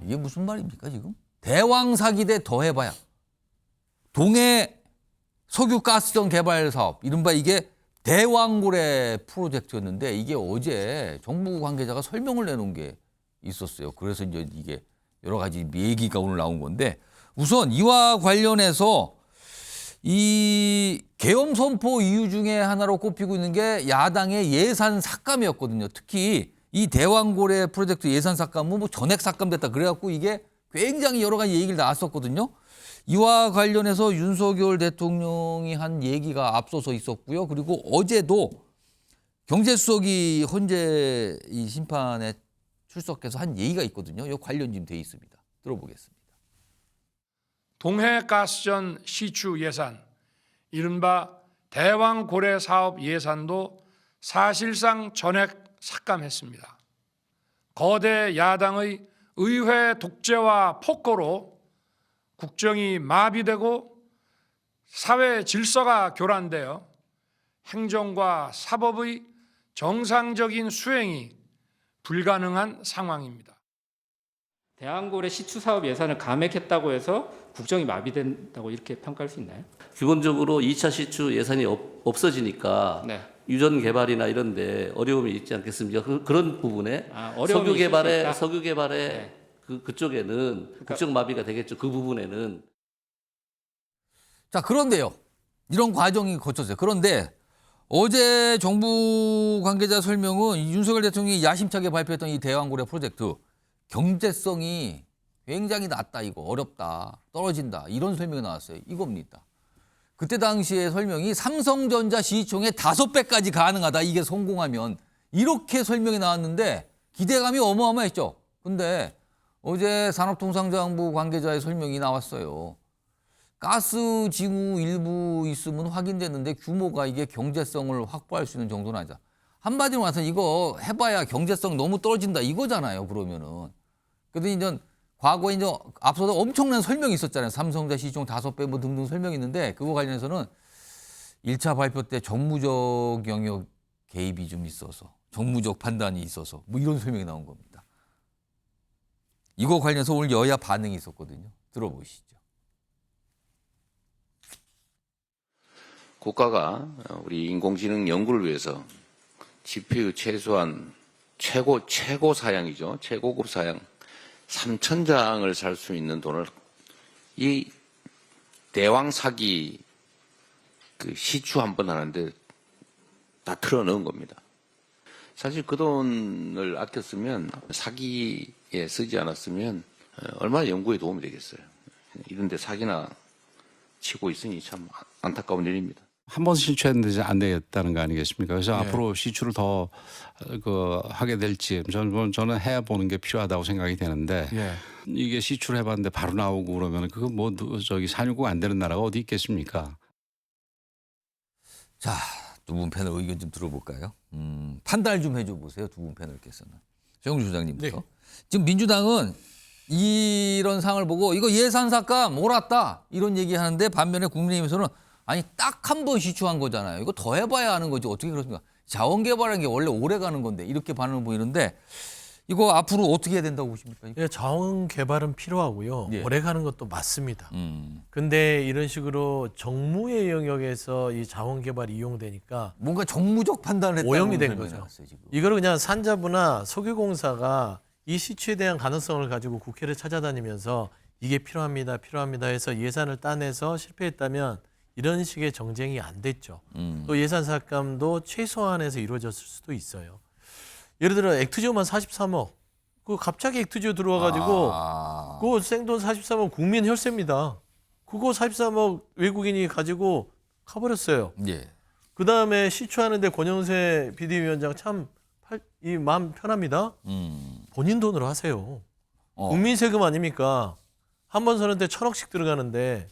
이게 무슨 말입니까 지금? 대왕 사기 대 더해봐야. 동해 석유가스전 개발 사업, 이른바 이게 대왕고래 프로젝트였는데 이게 어제 정부 관계자가 설명을 내놓은 게 있었어요. 그래서 이제 이게 여러 가지 얘기가 오늘 나온 건데, 우선 이와 관련해서 이 계엄 선포 이유 중에 하나로 꼽히고 있는 게 야당의 예산 삭감이었거든요. 특히 이 대왕고래 프로젝트 예산 삭감은 뭐 전액 삭감됐다 그래갖고 이게 굉장히 여러 가지 얘기를 나왔었거든요. 이와 관련해서 윤석열 대통령이 한 얘기가 앞서서 있었고요. 그리고 어제도 경제수석이 헌재 이 심판에 출석해서 한 얘기가 있거든요. 이 관련 좀 돼 있습니다. 들어보겠습니다. 동해가스전 시추 예산, 이른바 대왕고래 사업 예산도 사실상 전액 삭감했습니다. 거대 야당의 의회 독재와 폭거로 국정이 마비되고 사회 질서가 교란되어 행정과 사법의 정상적인 수행이 불가능한 상황입니다. 대왕고래 시추 사업 예산을 감액했다고 해서 국정이 마비된다고 이렇게 평가할 수 있나요? 기본적으로 2차 시추 예산이 없어지니까 네. 유전 개발이나 이런 데 어려움이 있지 않겠습니까? 그런 부분에 어려움이 있을 수 있다? 석유 개발에 네. 그쪽에는 국정 마비가 되겠죠. 그 부분에는. 자, 그런데요. 이런 과정이 거쳤어요. 그런데 어제 정부 관계자 설명은 윤석열 대통령이 야심차게 발표했던 이 대왕고래 프로젝트 경제성이 굉장히 낮다, 이거 어렵다, 떨어진다, 이런 설명이 나왔어요. 이겁니다. 그때 당시에 설명이 삼성전자 시총의 5배까지 가능하다, 이게 성공하면, 이렇게 설명이 나왔는데 기대감이 어마어마했죠. 근데 어제 산업통상자원부 관계자의 설명이 나왔어요. 가스 징후 일부 있으면 확인됐는데 규모가 이게 경제성을 확보할 수 있는 정도는 아니다. 한마디로 말해서 이거 해봐야 경제성 너무 떨어진다 이거잖아요. 그러면은. 그래도 이제 과거에 이제 앞서도 엄청난 설명이 있었잖아요. 삼성전자 시총 5배 뭐 등등 설명이 있는데 그거 관련해서는 1차 발표 때 정무적 영역 개입이 좀 있어서 정무적 판단이 있어서 뭐 이런 설명이 나온 겁니다. 이거 관련해서 오늘 여야 반응이 있었거든요. 들어보시죠. 국가가 우리 인공지능 연구를 위해서 GPU 최소한 최고 사양이죠. 최고급 사양 3,000장을 살 수 있는 돈을 이 대왕 사기 그 시추 한 번 하는데 다 틀어넣은 겁니다. 사실 그 돈을 아꼈으면 사기에 쓰지 않았으면 얼마나 연구에 도움이 되겠어요. 이런 데 사기나 치고 있으니 참 안타까운 일입니다. 한 번 실추했는데 안 되겠다는 거 아니겠습니까? 그래서 앞으로 시추를 더 하게 될지 저는 해보는 게 필요하다고 생각이 되는데 이게 시추를 해봤는데 바로 나오고 그러면 그거 뭐 산유국 안 되는 나라가 어디 있겠습니까? 자, 두 분 패널 의견 좀 들어볼까요? 판단을 좀 해줘 보세요. 두 분 패널께서는. 정주 소장님부터. 네. 지금 민주당은 이런 상을 보고 이거 예산 삭감 옳았다 이런 얘기하는데 반면에 국민의힘에서는 아니 딱 한 번 시추한 거잖아요. 이거 더 해봐야 하는 거지 어떻게 그렇습니까? 자원 개발하는 게 원래 오래 가는 건데 이렇게 반응을 보이는데 이거 앞으로 어떻게 해야 된다고 보십니까? 예, 자원 개발은 필요하고요. 예. 오래 가는 것도 맞습니다. 근데 이런 식으로 정무의 영역에서 이 자원 개발이 이용되니까 뭔가 정무적 판단을 했다는 오염이 된 설명이 거죠. 나왔어요, 지금. 이거를 그냥 산자부나 석유공사가 이 시추에 대한 가능성을 가지고 국회를 찾아다니면서 이게 필요합니다 해서 예산을 따내서 실패했다면 이런 식의 정쟁이 안 됐죠. 또 예산 삭감도 최소한에서 이루어졌을 수도 있어요. 예를 들어 액트지오만 43억. 그 갑자기 액트지오 들어와가지고 그거 생돈 43억 국민 혈세입니다. 그거 43억 외국인이 가지고 가버렸어요. 예. 그 다음에 시추하는데 권영세 비대위원장 참 이 마음 편합니다. 본인 돈으로 하세요. 국민 세금 아닙니까? 한 번 서는데 1,000억씩 들어가는데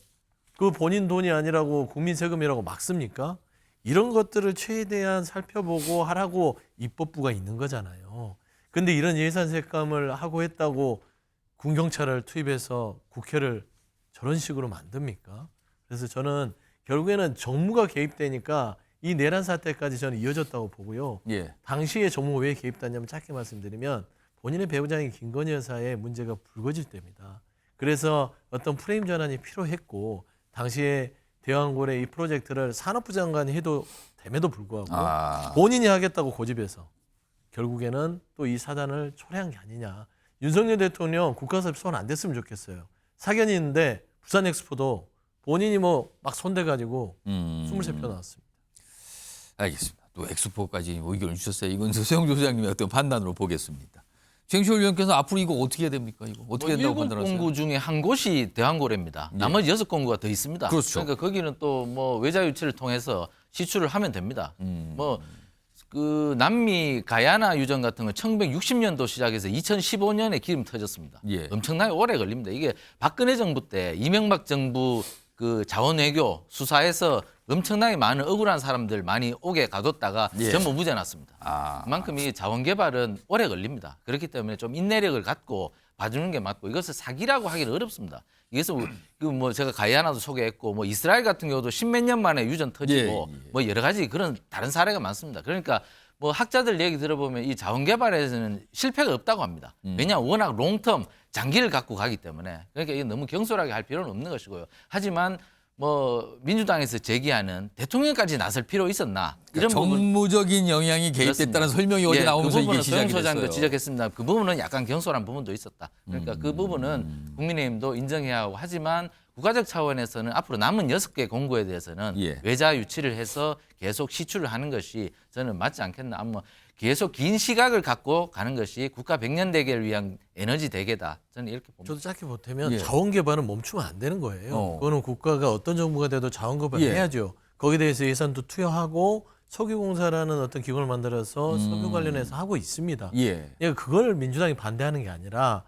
그 본인 돈이 아니라고 국민 세금이라고 막습니까? 이런 것들을 최대한 살펴보고 하라고 입법부가 있는 거잖아요. 근데 이런 예산 삭감을 하고 했다고 군경찰을 투입해서 국회를 저런 식으로 만듭니까? 그래서 저는 결국에는 정무가 개입되니까 이 내란 사태까지 저는 이어졌다고 보고요. 예. 당시에 정무가 왜 개입됐냐면 짧게 말씀드리면 본인의 배우자인 김건희 여사의 문제가 불거질 때입니다. 그래서 어떤 프레임 전환이 필요했고 당시에 대왕고래 이 프로젝트를 산업부 장관이 해도 됨에도 불구하고 본인이 하겠다고 고집해서 결국에는 또 이 사단을 초래한 게 아니냐. 윤석열 대통령 국가사업 손 안 댔으면 좋겠어요. 사견이 있는데 부산 엑스포도 본인이 뭐 막 손대가지고 23표 나왔습니다. 알겠습니다. 또 엑스포까지 의견을 주셨어요. 이건 서영조 소장님의 어떤 판단으로 보겠습니다. 최영철 위원께서 앞으로 이거 어떻게 해야 됩니까? 이거 어떻게 된다고 판단하세요? 7공구 중에 한 곳이 대왕고래입니다. 나머지 6공구가 더 있습니다. 그렇죠. 그러니까 거기는 또 뭐 외자 유치를 통해서 시추를 하면 됩니다. 뭐 그 남미 가야나 유전 같은 건 1960년도 시작해서 2015년에 기름 터졌습니다. 예. 엄청나게 오래 걸립니다. 이게 박근혜 정부 때 이명박 정부 그 자원외교 수사에서 엄청나게 많은 억울한 사람들 많이 오게 가뒀다가 예. 전부 무죄 났습니다. 그만큼 이 자원 개발은 오래 걸립니다. 그렇기 때문에 좀 인내력을 갖고 봐주는 게 맞고 이것을 사기라고 하기는 어렵습니다. 이것은 그 뭐 제가 가이아나도 소개했고 뭐 이스라엘 같은 경우도 십몇 년 만에 유전 터지고 예. 뭐 여러 가지 그런 다른 사례가 많습니다. 그러니까 뭐 학자들 얘기 들어보면 이 자원 개발에서는 실패가 없다고 합니다. 왜냐하면 워낙 롱텀 장기를 갖고 가기 때문에 그러니까 이게 너무 경솔하게 할 필요는 없는 것이고요. 하지만 뭐 민주당에서 제기하는 대통령까지 나설 필요 있었나 이런 부분 정무적인 영향이 개입됐다는 그렇습니다. 설명이 어제 예, 나오면서 그 이게 부분은 시작이 소영 소장도 됐어요. 지적했습니다. 그 부분은 약간 경솔한 부분도 있었다. 그러니까 그 부분은 국민의힘도 인정해야 하고 하지만 국가적 차원에서는 앞으로 남은 6개 공구에 대해서는 예. 외자 유치를 해서 계속 시추를 하는 것이 저는 맞지 않겠나. 아마 계속 긴 시각을 갖고 가는 것이 국가 100년 대계를 위한 에너지 대계다. 저는 이렇게 봅니다. 저도 짧게 보태면 예. 자원 개발은 멈추면 안 되는 거예요. 그거는 국가가 어떤 정부가 돼도 자원 개발을 예. 해야죠. 거기에 대해서 예산도 투여하고 석유공사라는 어떤 기관을 만들어서 석유 관련해서 하고 있습니다. 예. 그러니까 그걸 민주당이 반대하는 게 아니라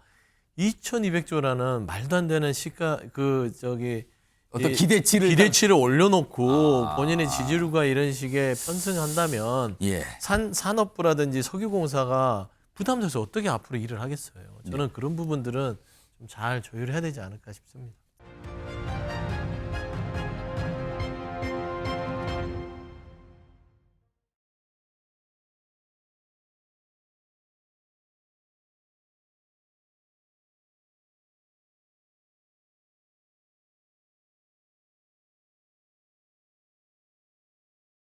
2,200조라는 말도 안 되는 시가 어떤 기대치를 기대치를 올려놓고 본인의 지지율과 이런 식의 편승한다면 예. 산업부라든지 석유공사가 부담돼서 어떻게 앞으로 일을 하겠어요. 저는 그런 부분들은 좀 잘 조율해야 되지 않을까 싶습니다.